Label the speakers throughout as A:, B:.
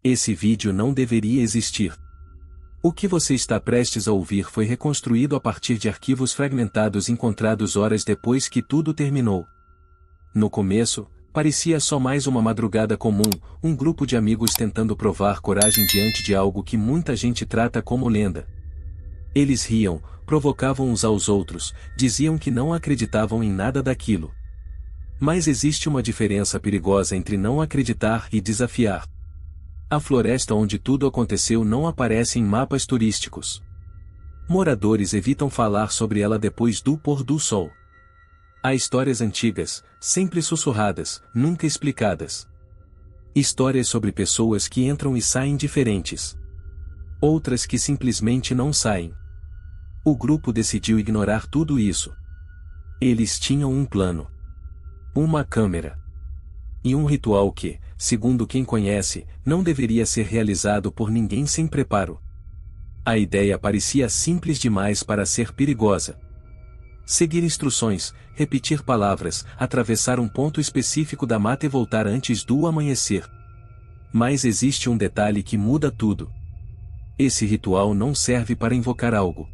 A: Esse vídeo não deveria existir. O que você está prestes a ouvir foi reconstruído a partir de arquivos fragmentados encontrados horas depois que tudo terminou. No começo, parecia só mais uma madrugada comum, um grupo de amigos tentando provar coragem diante de algo que muita gente trata como lenda. Eles riam, provocavam uns aos outros, diziam que não acreditavam em nada daquilo. Mas existe uma diferença perigosa entre não acreditar e desafiar. A floresta onde tudo aconteceu não aparece em mapas turísticos. Moradores evitam falar sobre ela depois do pôr do sol. Há histórias antigas, sempre sussurradas, nunca explicadas. Histórias sobre pessoas que entram e saem diferentes. Outras que simplesmente não saem. O grupo decidiu ignorar tudo isso. Eles tinham um plano. Uma câmera. E um ritual que, segundo quem conhece, não deveria ser realizado por ninguém sem preparo. A ideia parecia simples demais para ser perigosa. Seguir instruções, repetir palavras, atravessar um ponto específico da mata e voltar antes do amanhecer. Mas existe um detalhe que muda tudo. Esse ritual não serve para invocar algo.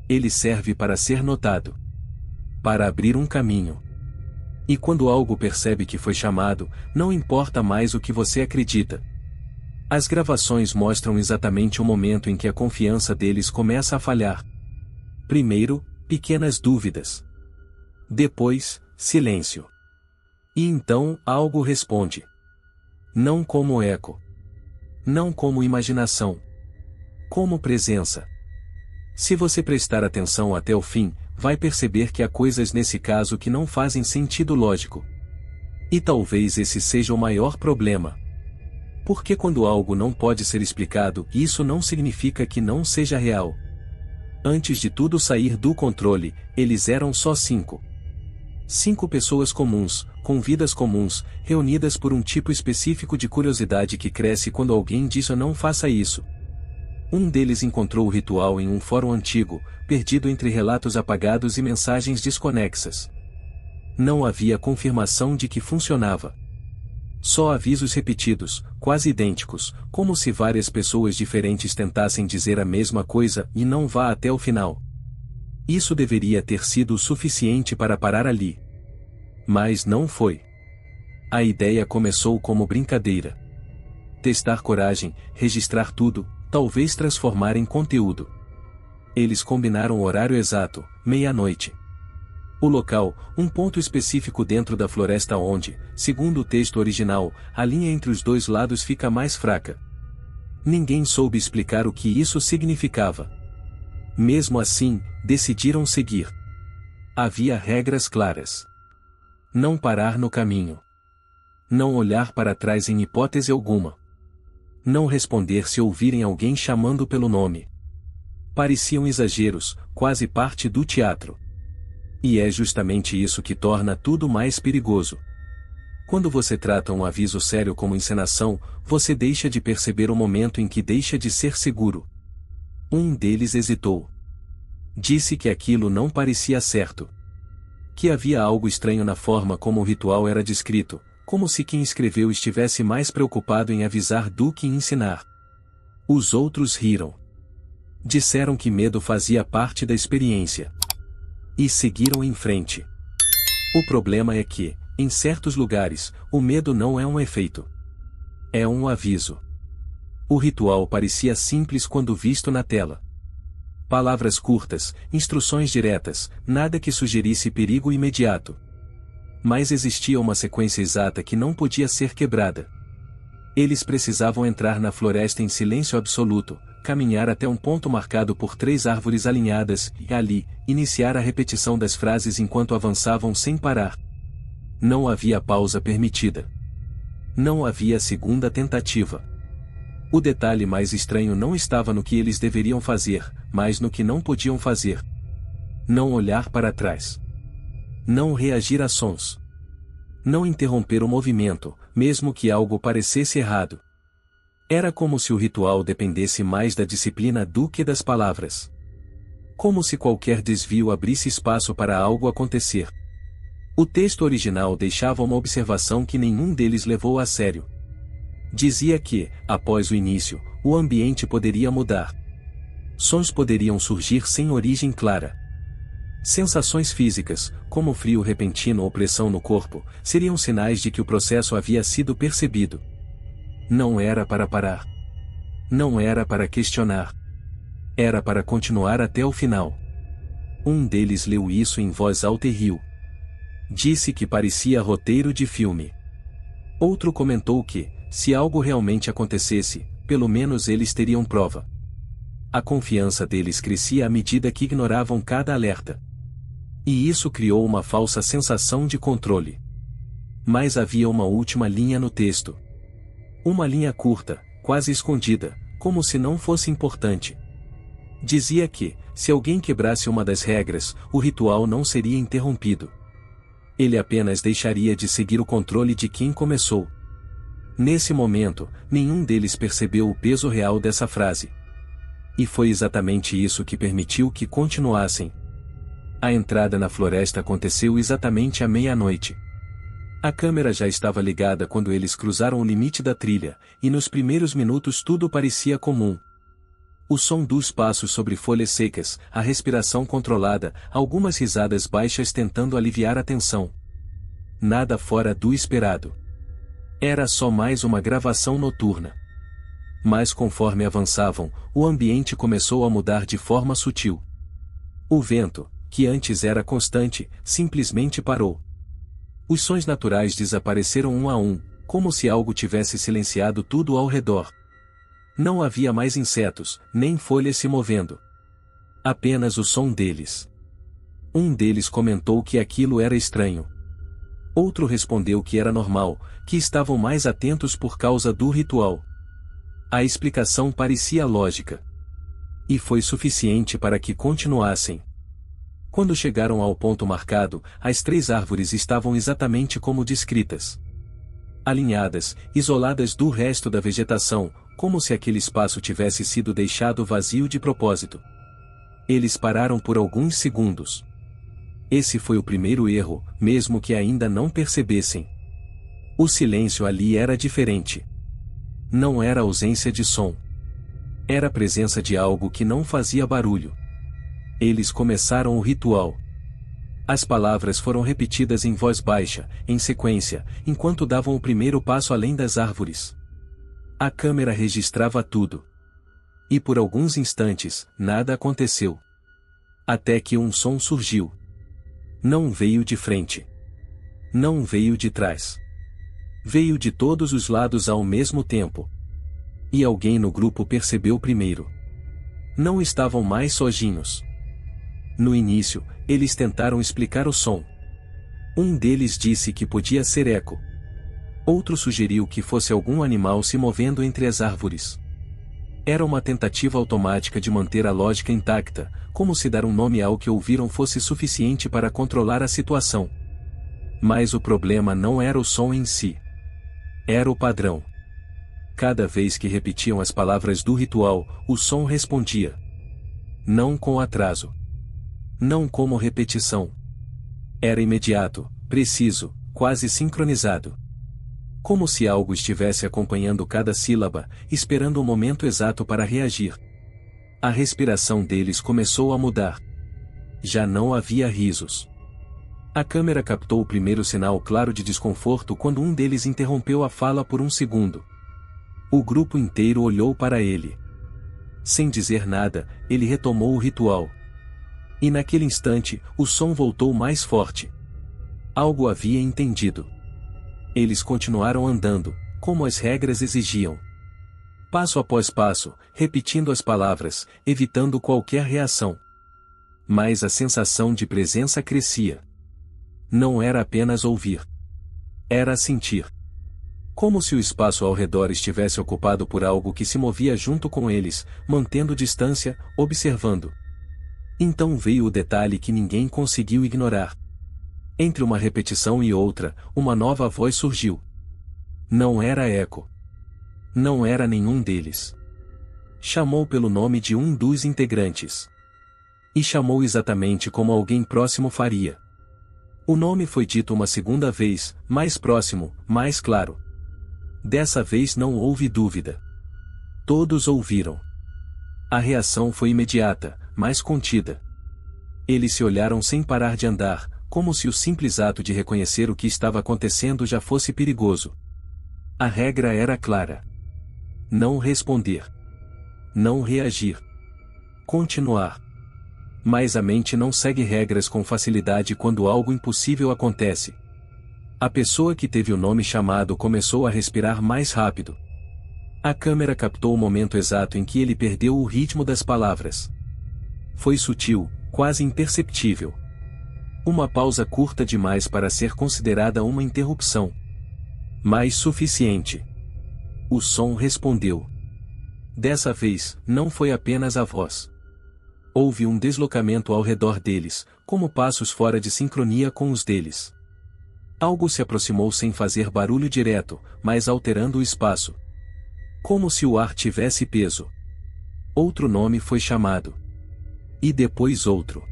A: Ele serve para ser notado. Para abrir um caminho. E quando algo percebe que foi chamado, não importa mais o que você acredita. As gravações mostram exatamente o momento em que a confiança deles começa a falhar. Primeiro, pequenas dúvidas. Depois, silêncio. E então, algo responde. Não como eco. Não como imaginação. Como presença. Se você prestar atenção até o fim, vai perceber que há coisas nesse caso que não fazem sentido lógico. E talvez esse seja o maior problema. Porque quando algo não pode ser explicado, isso não significa que não seja real. Antes de tudo sair do controle, eles eram só 5. 5 pessoas comuns, com vidas comuns, reunidas por um tipo específico de curiosidade que cresce quando alguém diz não faça isso. Um deles encontrou o ritual em um fórum antigo, perdido entre relatos apagados e mensagens desconexas. Não havia confirmação de que funcionava. Só avisos repetidos, quase idênticos, como se várias pessoas diferentes tentassem dizer a mesma coisa e não vá até o final. Isso deveria ter sido o suficiente para parar ali. Mas não foi. A ideia começou como brincadeira. Testar coragem, registrar tudo, talvez transformar em conteúdo. Eles combinaram o horário exato, meia-noite. O local, um ponto específico dentro da floresta onde, segundo o texto original, a linha entre os dois lados fica mais fraca. Ninguém soube explicar o que isso significava. Mesmo assim, decidiram seguir. Havia regras claras. Não parar no caminho. Não olhar para trás em hipótese alguma. Não responder se ouvirem alguém chamando pelo nome. Pareciam exageros, quase parte do teatro. E é justamente isso que torna tudo mais perigoso. Quando você trata um aviso sério como encenação, você deixa de perceber o momento em que deixa de ser seguro. Um deles hesitou. Disse que aquilo não parecia certo. Que havia algo estranho na forma como o ritual era descrito, como se quem escreveu estivesse mais preocupado em avisar do que em ensinar. Os outros riram. Disseram que medo fazia parte da experiência. E seguiram em frente. O problema é que, em certos lugares, o medo não é um efeito. É um aviso. O ritual parecia simples quando visto na tela. Palavras curtas, instruções diretas, nada que sugerisse perigo imediato. Mas existia uma sequência exata que não podia ser quebrada. Eles precisavam entrar na floresta em silêncio absoluto, caminhar até um ponto marcado por 3 árvores alinhadas e, ali, iniciar a repetição das frases enquanto avançavam sem parar. Não havia pausa permitida. Não havia segunda tentativa. O detalhe mais estranho não estava no que eles deveriam fazer, mas no que não podiam fazer. Não olhar para trás. Não reagir a sons. Não interromper o movimento, mesmo que algo parecesse errado. Era como se o ritual dependesse mais da disciplina do que das palavras. Como se qualquer desvio abrisse espaço para algo acontecer. O texto original deixava uma observação que nenhum deles levou a sério. Dizia que, após o início, o ambiente poderia mudar. Sons poderiam surgir sem origem clara. Sensações físicas, como frio repentino ou pressão no corpo, seriam sinais de que o processo havia sido percebido. Não era para parar. Não era para questionar. Era para continuar até o final. Um deles leu isso em voz alta e riu. Disse que parecia roteiro de filme. Outro comentou que, se algo realmente acontecesse, pelo menos eles teriam prova. A confiança deles crescia à medida que ignoravam cada alerta. E isso criou uma falsa sensação de controle. Mas havia uma última linha no texto. Uma linha curta, quase escondida, como se não fosse importante. Dizia que, se alguém quebrasse uma das regras, o ritual não seria interrompido. Ele apenas deixaria de seguir o controle de quem começou. Nesse momento, nenhum deles percebeu o peso real dessa frase. E foi exatamente isso que permitiu que continuassem. A entrada na floresta aconteceu exatamente à meia-noite. A câmera já estava ligada quando eles cruzaram o limite da trilha, e nos primeiros minutos tudo parecia comum. O som dos passos sobre folhas secas, a respiração controlada, algumas risadas baixas tentando aliviar a tensão. Nada fora do esperado. Era só mais uma gravação noturna. Mas conforme avançavam, o ambiente começou a mudar de forma sutil. O vento, que antes era constante, simplesmente parou. Os sons naturais desapareceram um a um, como se algo tivesse silenciado tudo ao redor. Não havia mais insetos, nem folhas se movendo. Apenas o som deles. Um deles comentou que aquilo era estranho. Outro respondeu que era normal, que estavam mais atentos por causa do ritual. A explicação parecia lógica. E foi suficiente para que continuassem. Quando chegaram ao ponto marcado, as 3 árvores estavam exatamente como descritas. Alinhadas, isoladas do resto da vegetação, como se aquele espaço tivesse sido deixado vazio de propósito. Eles pararam por alguns segundos. Esse foi o primeiro erro, mesmo que ainda não percebessem. O silêncio ali era diferente. Não era ausência de som. Era a presença de algo que não fazia barulho. Eles começaram o ritual. As palavras foram repetidas em voz baixa, em sequência, enquanto davam o primeiro passo além das árvores. A câmera registrava tudo. E por alguns instantes, nada aconteceu. Até que um som surgiu. Não veio de frente. Não veio de trás. Veio de todos os lados ao mesmo tempo. E alguém no grupo percebeu primeiro. Não estavam mais sozinhos. No início, eles tentaram explicar o som. Um deles disse que podia ser eco. Outro sugeriu que fosse algum animal se movendo entre as árvores. Era uma tentativa automática de manter a lógica intacta, como se dar um nome ao que ouviram fosse suficiente para controlar a situação. Mas o problema não era o som em si. Era o padrão. Cada vez que repetiam as palavras do ritual, o som respondia. Não com atraso. Não como repetição. Era imediato, preciso, quase sincronizado. Como se algo estivesse acompanhando cada sílaba, esperando o momento exato para reagir. A respiração deles começou a mudar. Já não havia risos. A câmera captou o primeiro sinal claro de desconforto quando um deles interrompeu a fala por um segundo. O grupo inteiro olhou para ele. Sem dizer nada, ele retomou o ritual. E naquele instante, o som voltou mais forte. Algo havia entendido. Eles continuaram andando, como as regras exigiam. Passo após passo, repetindo as palavras, evitando qualquer reação. Mas a sensação de presença crescia. Não era apenas ouvir. Era sentir. Como se o espaço ao redor estivesse ocupado por algo que se movia junto com eles, mantendo distância, observando. Então veio o detalhe que ninguém conseguiu ignorar. Entre uma repetição e outra, uma nova voz surgiu. Não era eco. Não era nenhum deles. Chamou pelo nome de um dos integrantes. E chamou exatamente como alguém próximo faria. O nome foi dito uma segunda vez, mais próximo, mais claro. Dessa vez não houve dúvida. Todos ouviram. A reação foi imediata, mas contida. Eles se olharam sem parar de andar, como se o simples ato de reconhecer o que estava acontecendo já fosse perigoso. A regra era clara. Não responder. Não reagir. Continuar. Mas a mente não segue regras com facilidade quando algo impossível acontece. A pessoa que teve o nome chamado começou a respirar mais rápido. A câmera captou o momento exato em que ele perdeu o ritmo das palavras. Foi sutil, quase imperceptível. Uma pausa curta demais para ser considerada uma interrupção. Mas suficiente. O som respondeu. Dessa vez, não foi apenas a voz. Houve um deslocamento ao redor deles, como passos fora de sincronia com os deles. Algo se aproximou sem fazer barulho direto, mas alterando o espaço. Como se o ar tivesse peso. Outro nome foi chamado. E depois outro.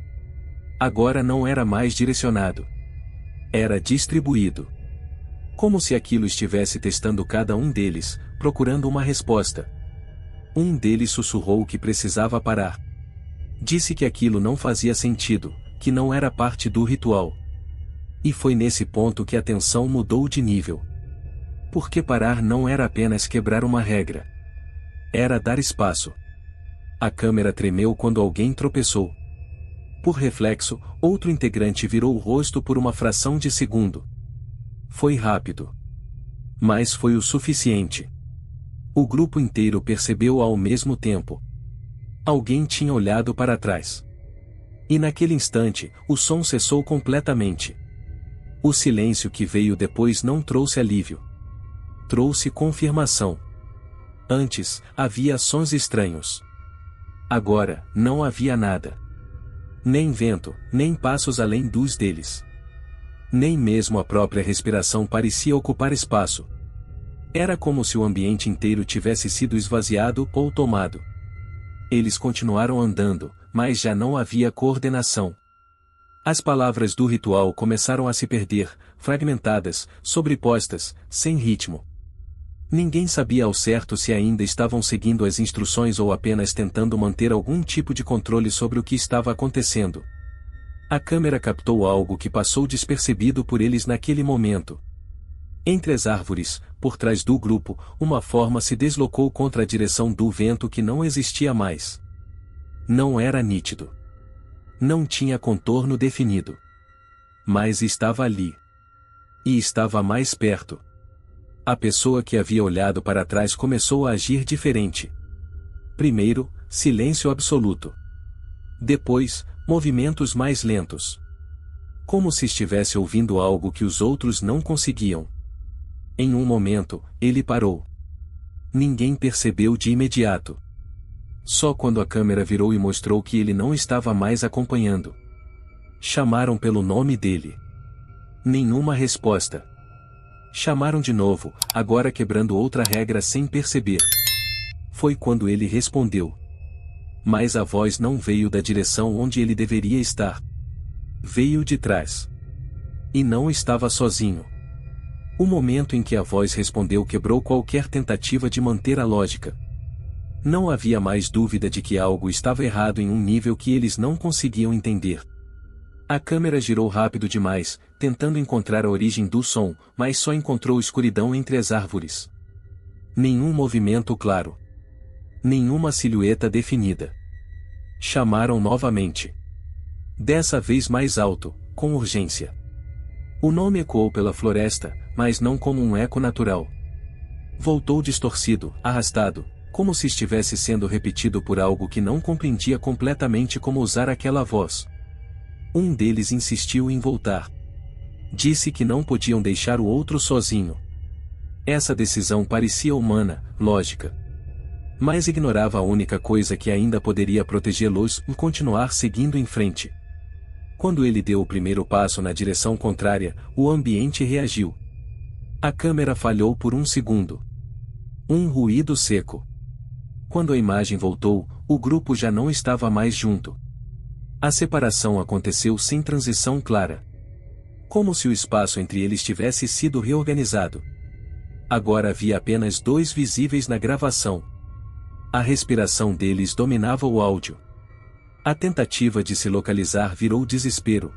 A: Agora não era mais direcionado. Era distribuído. Como se aquilo estivesse testando cada um deles, procurando uma resposta. Um deles sussurrou que precisava parar. Disse que aquilo não fazia sentido, que não era parte do ritual. E foi nesse ponto que a tensão mudou de nível. Porque parar não era apenas quebrar uma regra. Era dar espaço. A câmera tremeu quando alguém tropeçou. Por reflexo, outro integrante virou o rosto por uma fração de segundo. Foi rápido. Mas foi o suficiente. O grupo inteiro percebeu ao mesmo tempo. Alguém tinha olhado para trás. E naquele instante, o som cessou completamente. O silêncio que veio depois não trouxe alívio. Trouxe confirmação. Antes, havia sons estranhos. Agora, não havia nada. Nem vento, nem passos além dos deles. Nem mesmo a própria respiração parecia ocupar espaço. Era como se o ambiente inteiro tivesse sido esvaziado ou tomado. Eles continuaram andando, mas já não havia coordenação. As palavras do ritual começaram a se perder, fragmentadas, sobrepostas, sem ritmo. Ninguém sabia ao certo se ainda estavam seguindo as instruções ou apenas tentando manter algum tipo de controle sobre o que estava acontecendo. A câmera captou algo que passou despercebido por eles naquele momento. Entre as árvores, por trás do grupo, uma forma se deslocou contra a direção do vento que não existia mais. Não era nítido. Não tinha contorno definido. Mas estava ali. E estava mais perto. A pessoa que havia olhado para trás começou a agir diferente. Primeiro, silêncio absoluto. Depois, movimentos mais lentos. Como se estivesse ouvindo algo que os outros não conseguiam. Em um momento, ele parou. Ninguém percebeu de imediato. Só quando a câmera virou e mostrou que ele não estava mais acompanhando. Chamaram pelo nome dele. Nenhuma resposta. Chamaram de novo, agora quebrando outra regra sem perceber. Foi quando ele respondeu. Mas a voz não veio da direção onde ele deveria estar. Veio de trás. E não estava sozinho. O momento em que a voz respondeu quebrou qualquer tentativa de manter a lógica. Não havia mais dúvida de que algo estava errado em um nível que eles não conseguiam entender. A câmera girou rápido demais, tentando encontrar a origem do som, mas só encontrou escuridão entre as árvores. Nenhum movimento claro. Nenhuma silhueta definida. Chamaram novamente. Dessa vez mais alto, com urgência. O nome ecoou pela floresta, mas não como um eco natural. Voltou distorcido, arrastado, como se estivesse sendo repetido por algo que não compreendia completamente como usar aquela voz. Um deles insistiu em voltar. Disse que não podiam deixar o outro sozinho. Essa decisão parecia humana, lógica. Mas ignorava a única coisa que ainda poderia protegê-los e continuar seguindo em frente. Quando ele deu o primeiro passo na direção contrária, o ambiente reagiu. A câmera falhou por um segundo. Um ruído seco. Quando a imagem voltou, o grupo já não estava mais junto. A separação aconteceu sem transição clara. Como se o espaço entre eles tivesse sido reorganizado. Agora havia apenas 2 visíveis na gravação. A respiração deles dominava o áudio. A tentativa de se localizar virou desespero.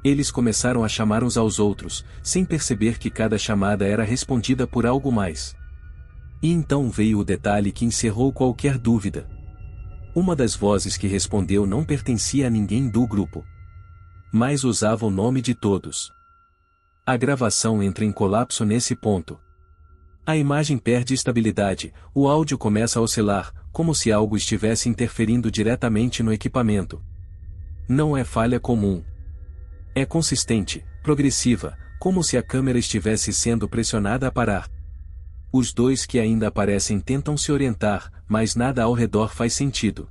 A: Eles começaram a chamar uns aos outros, sem perceber que cada chamada era respondida por algo mais. E então veio o detalhe que encerrou qualquer dúvida. Uma das vozes que respondeu não pertencia a ninguém do grupo, mas usava o nome de todos. A gravação entra em colapso nesse ponto. A imagem perde estabilidade, o áudio começa a oscilar, como se algo estivesse interferindo diretamente no equipamento. Não é falha comum. É consistente, progressiva, como se a câmera estivesse sendo pressionada a parar. Os 2 que ainda aparecem tentam se orientar, mas nada ao redor faz sentido.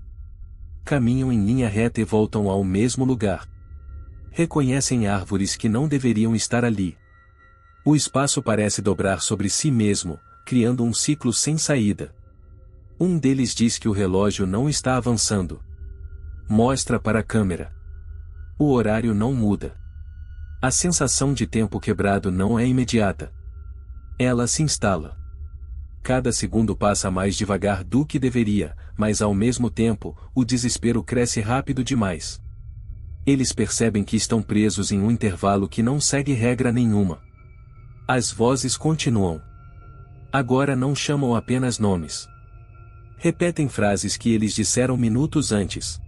A: Caminham em linha reta e voltam ao mesmo lugar. Reconhecem árvores que não deveriam estar ali. O espaço parece dobrar sobre si mesmo, criando um ciclo sem saída. Um deles diz que o relógio não está avançando. Mostra para a câmera. O horário não muda. A sensação de tempo quebrado não é imediata. Ela se instala. Cada segundo passa mais devagar do que deveria, mas ao mesmo tempo, o desespero cresce rápido demais. Eles percebem que estão presos em um intervalo que não segue regra nenhuma. As vozes continuam. Agora não chamam apenas nomes. Repetem frases que eles disseram minutos antes.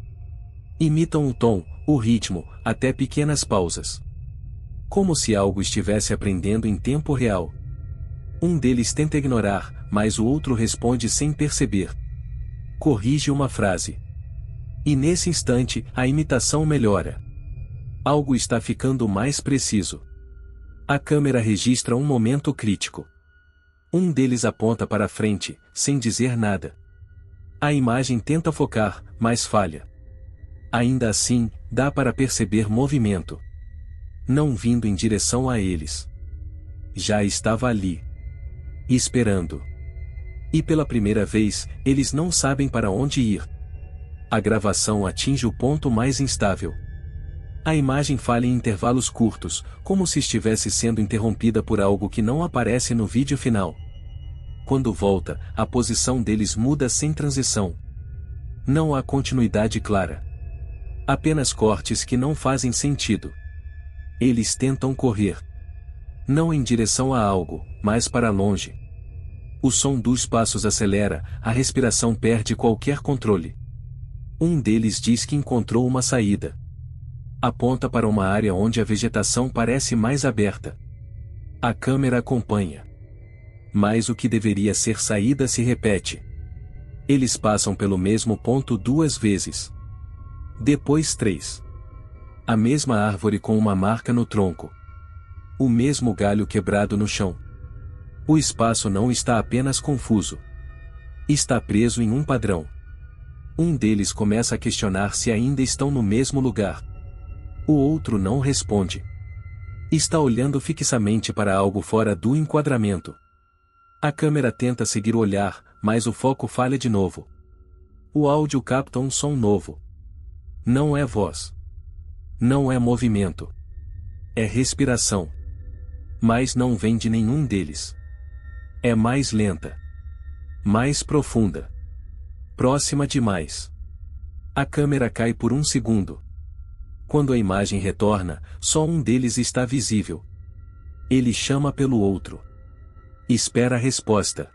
A: Imitam o tom, o ritmo, até pequenas pausas. Como se algo estivesse aprendendo em tempo real. Um deles tenta ignorar, mas o outro responde sem perceber. Corrige uma frase. E nesse instante, a imitação melhora. Algo está ficando mais preciso. A câmera registra um momento crítico. Um deles aponta para frente, sem dizer nada. A imagem tenta focar, mas falha. Ainda assim, dá para perceber movimento. Não vindo em direção a eles. Já estava ali. Esperando. E pela primeira vez, eles não sabem para onde ir. A gravação atinge o ponto mais instável. A imagem falha em intervalos curtos, como se estivesse sendo interrompida por algo que não aparece no vídeo final. Quando volta, a posição deles muda sem transição. Não há continuidade clara. Apenas cortes que não fazem sentido. Eles tentam correr. Não em direção a algo, mas para longe. O som dos passos acelera, a respiração perde qualquer controle. Um deles diz que encontrou uma saída. Aponta para uma área onde a vegetação parece mais aberta. A câmera acompanha. Mas o que deveria ser saída se repete. Eles passam pelo mesmo ponto 2 vezes. Depois 3. A mesma árvore com uma marca no tronco. O mesmo galho quebrado no chão. O espaço não está apenas confuso. Está preso em um padrão. Um deles começa a questionar se ainda estão no mesmo lugar. O outro não responde. Está olhando fixamente para algo fora do enquadramento. A câmera tenta seguir o olhar, mas o foco falha de novo. O áudio capta um som novo. Não é voz. Não é movimento. É respiração. Mas não vem de nenhum deles. É mais lenta. Mais profunda. Próxima demais. A câmera cai por um segundo. Quando a imagem retorna, só um deles está visível. Ele chama pelo outro. Espera a resposta.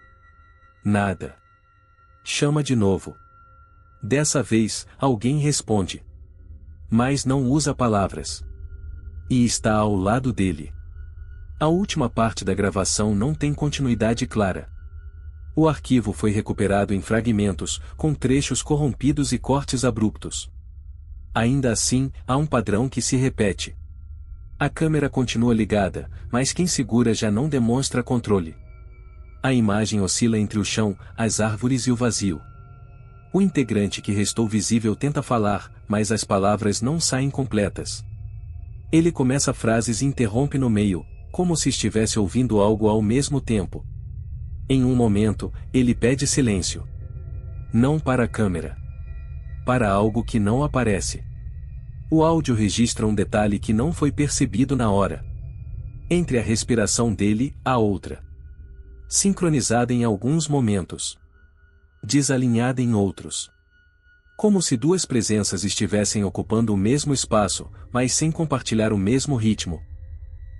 A: Nada. Chama de novo. Dessa vez, alguém responde. Mas não usa palavras. E está ao lado dele. A última parte da gravação não tem continuidade clara. O arquivo foi recuperado em fragmentos, com trechos corrompidos e cortes abruptos. Ainda assim, há um padrão que se repete. A câmera continua ligada, mas quem segura já não demonstra controle. A imagem oscila entre o chão, as árvores e o vazio. O integrante que restou visível tenta falar, mas as palavras não saem completas. Ele começa frases e interrompe no meio, como se estivesse ouvindo algo ao mesmo tempo. Em um momento, ele pede silêncio. Não para a câmera. Para algo que não aparece. O áudio registra um detalhe que não foi percebido na hora. Entre a respiração dele, há outra. sincronizada em alguns momentos, desalinhada em outros. Como se duas presenças estivessem ocupando o mesmo espaço, mas sem compartilhar o mesmo ritmo.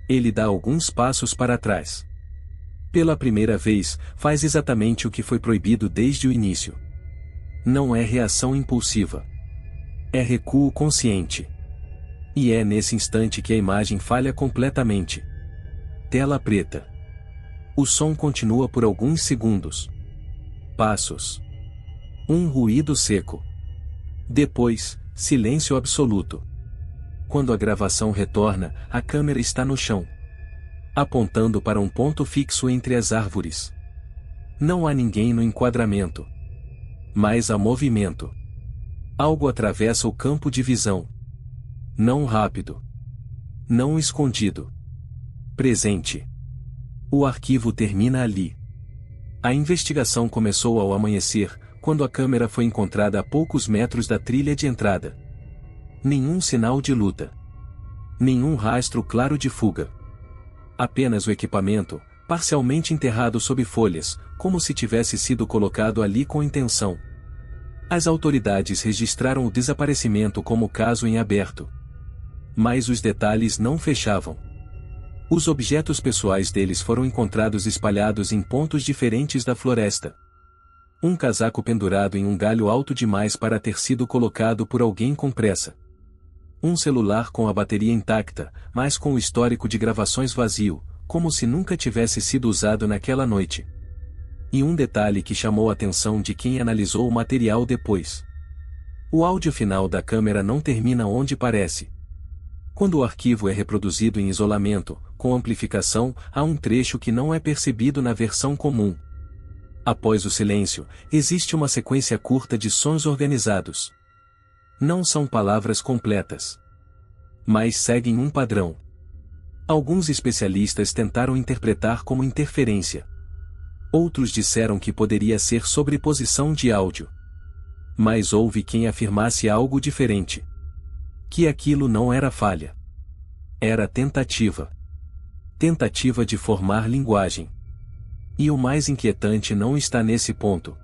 A: Ele dá alguns passos para trás. Pela primeira vez, faz exatamente o que foi proibido desde o início. Não é reação impulsiva. É recuo consciente. E é nesse instante que a imagem falha completamente. Tela preta. O som continua por alguns segundos. Passos. Um ruído seco. Depois, silêncio absoluto. Quando a gravação retorna, a câmera está no chão, apontando para um ponto fixo entre as árvores. Não há ninguém no enquadramento. Mas há movimento. Algo atravessa o campo de visão. Não rápido. Não escondido. Presente. O arquivo termina ali. A investigação começou ao amanhecer, quando a câmera foi encontrada a poucos metros da trilha de entrada. Nenhum sinal de luta. Nenhum rastro claro de fuga. Apenas o equipamento, parcialmente enterrado sob folhas, como se tivesse sido colocado ali com intenção. As autoridades registraram o desaparecimento como caso em aberto. Mas os detalhes não fechavam. Os objetos pessoais deles foram encontrados espalhados em pontos diferentes da floresta. Um casaco pendurado em um galho alto demais para ter sido colocado por alguém com pressa. Um celular com a bateria intacta, mas com o histórico de gravações vazio, como se nunca tivesse sido usado naquela noite. E um detalhe que chamou a atenção de quem analisou o material depois. O áudio final da câmera não termina onde parece. Quando o arquivo é reproduzido em isolamento, com amplificação, há um trecho que não é percebido na versão comum. Após o silêncio, existe uma sequência curta de sons organizados. Não são palavras completas, mas seguem um padrão. Alguns especialistas tentaram interpretar como interferência. Outros disseram que poderia ser sobreposição de áudio. Mas houve quem afirmasse algo diferente. Que aquilo não era falha. Era tentativa. Tentativa de formar linguagem. E o mais inquietante não está nesse ponto.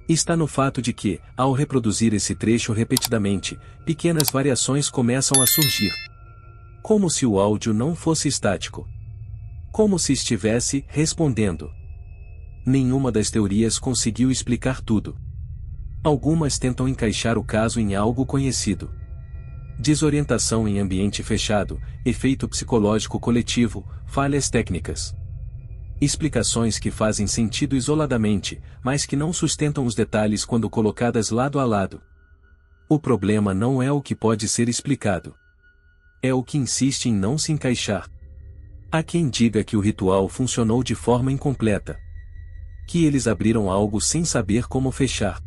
A: Está no fato de que, ao reproduzir esse trecho repetidamente, pequenas variações começam a surgir. Como se o áudio não fosse estático. Como se estivesse respondendo. Nenhuma das teorias conseguiu explicar tudo. Algumas tentam encaixar o caso em algo conhecido. Desorientação em ambiente fechado, efeito psicológico coletivo, falhas técnicas. Explicações que fazem sentido isoladamente, mas que não sustentam os detalhes quando colocadas lado a lado. O problema não é o que pode ser explicado. É o que insiste em não se encaixar. Há quem diga que o ritual funcionou de forma incompleta. Que eles abriram algo sem saber como fechar.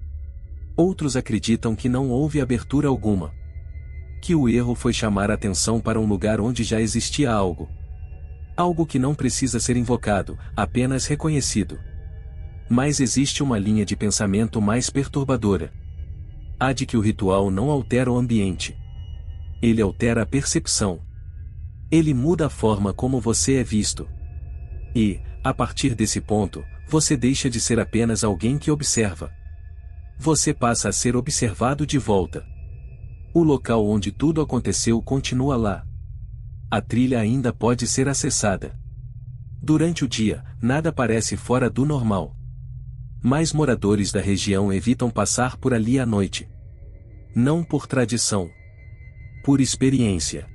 A: Outros acreditam que não houve abertura alguma. Que o erro foi chamar a atenção para um lugar onde já existia algo. Algo que não precisa ser invocado, apenas reconhecido. Mas existe uma linha de pensamento mais perturbadora. A de que o ritual não altera o ambiente. Ele altera a percepção. Ele muda a forma como você é visto. E, a partir desse ponto, você deixa de ser apenas alguém que observa. Você passa a ser observado de volta. O local onde tudo aconteceu continua lá. A trilha ainda pode ser acessada. Durante o dia, nada parece fora do normal. Mas moradores da região evitam passar por ali à noite. Não por tradição. Por experiência.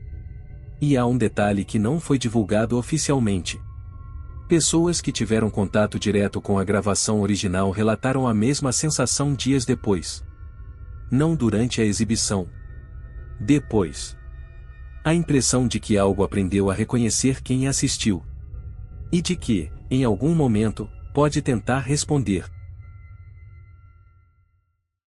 A: E há um detalhe que não foi divulgado oficialmente. Pessoas que tiveram contato direto com a gravação original relataram a mesma sensação dias depois. Não durante a exibição. Depois. A impressão de que algo aprendeu a reconhecer quem assistiu. E de que, em algum momento, pode tentar responder.